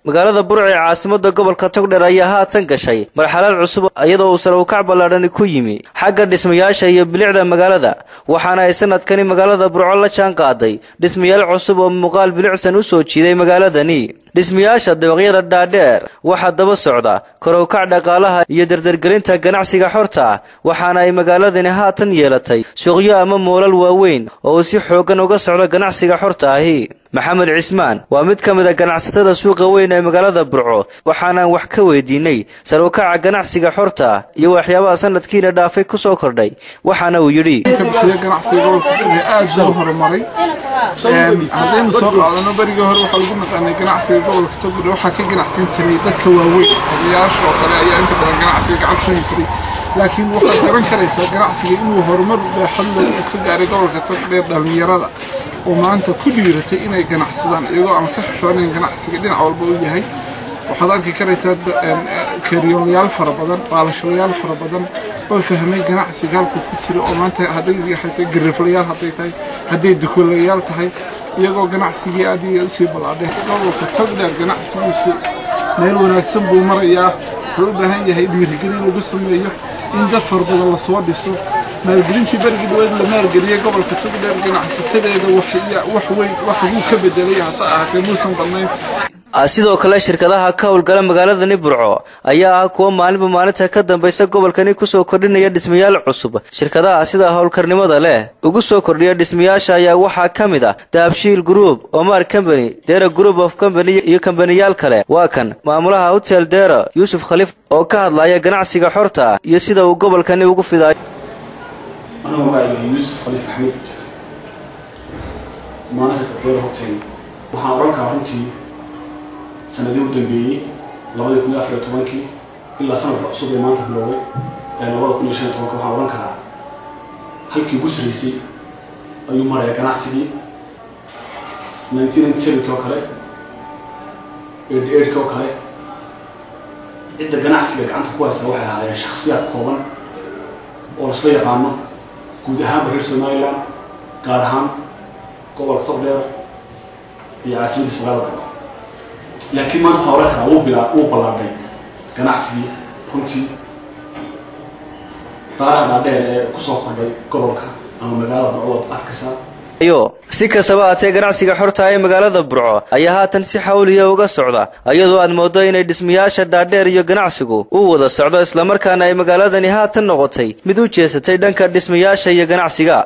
magaalada Burco ee caasimadda gobolka Togdheer ayaa haatan gashay marxalad cusub iyadoo uu sare u kac ballaaran ku yimi xagga dhismayaasha iyo bilicda magaalada waxaana ay sanadkani magaalada Burco la jaan qaaday dhismayaal cusub oo muuqaal bilicsan u soo jiiday magaaladani dhismayaasha dabaqyada dhaadheer waxa daba socda kor u kac dhaqaalaha iyo dardargelinta ganacsiga xorta waxaana ay magaaladani haatan yeelatay suuqyo ama moolal waaweyn oo si xoogan uga socda ganacsiga xorta ahi Maxamed Cismaan waa mid ka mid ah ganacsatada suuqa weyn ee magaalada Burco waxaana wax ka weydiinay sare u kaca ganacsiga xorta iyo waxyaabaha sanadkiina dhaafay ku soo kordhay waxaana uu yiri ganacsiga gobolka aad loo horumaray hadaynu soo qaadano bariga hore waxa lagu naqaanay ganacsiga gobolka Togdheer waxa ka ganacsan jiray dadka waaweyn odayaasha oo kale ayaa inta badan ganacsiga gacanta ku jiray laakiin waxa garan karaysa ganacsiga inuu horumar baaxad leh ka gaaray gobolka Togdheer dhalinyarada oo maanta ku dhiiratay inay ganacsadaan iyagoo aan ka xishoonayn ganacsiga dhinac walba u yahay waxaad arki karaysaa kariyoonyaal fara badan baalashayaal fara badan oo fahmay ganacsiga halka ku jira oo maanta haday gariflayaal haday dukuleyaal tahay iyagoo ganacsiga aad iyo si balaadhay gobolka Togdheer ganacsigiisu meel wanaagsan buu marayaa wuxuu u baahan yahay dhiirigelin lagu sameeyo in dad fara badan la soo dhiso maalgelintii bariga dawlad la maalgeliyay gobolka Togdheer ganacsatada wax weyn wax uu ka bedelay hasa ahaatee muusan badnayn sidoo kale shirkadaha ka howlgala magaaladani Burco ayaa kuwa maalinta ka dambaysa gobolkani ku soo kordhinaya dhismayaal cusub shirkadaha sida howlkarnimada leh ugu soo kordhiya dhismayaasha ayaa waxa kamid ah Dahabshiil Group Omar Company Dera Group of Company iyo kambaniyal kale waa kan maamulaha Hotel Dera Yusuf Khalif oo ka hadlaya ganacsiga xorta iyo sida uu gobolkani ugu fiday أنا وعي يوسف خليفة أحمد مانك كبير هوتين وحاورك عرنتي سندي ودنبي لبدا يكون أفراد تبانكي إلا سنة رأسوب مانك بلوي لبدا يكون يشان تبانك وحاورك هل كي بسريسي أيوم مرة يكنعتي 1997 كوكالي 88 كوكالي إنت جناحتي لك أنت كويس روحي على شخصيات كوبان ورسلية قامة guud ahaan reer Soomaaliland gaar ahaan gobolka Togdheer iyo caasimadda magaalada laakiin maanta hawlaha uu balaaday ganacsiga runtii qaarada dheer ee ku soo kordhay gobolka ama magaalada Burco arkaysa si kastaba ahaatee ganacsiga xorta ee magaalada Burco ayaa haatan si xawliya uga socda iyadoo aad moodo inay dhismayaasha dhaadheer iyo ganacsigu uu wada socdo isla markaana ay magaaladani haatan noqotay mid u jeesatay dhanka dhismayaasha iyo ganacsiga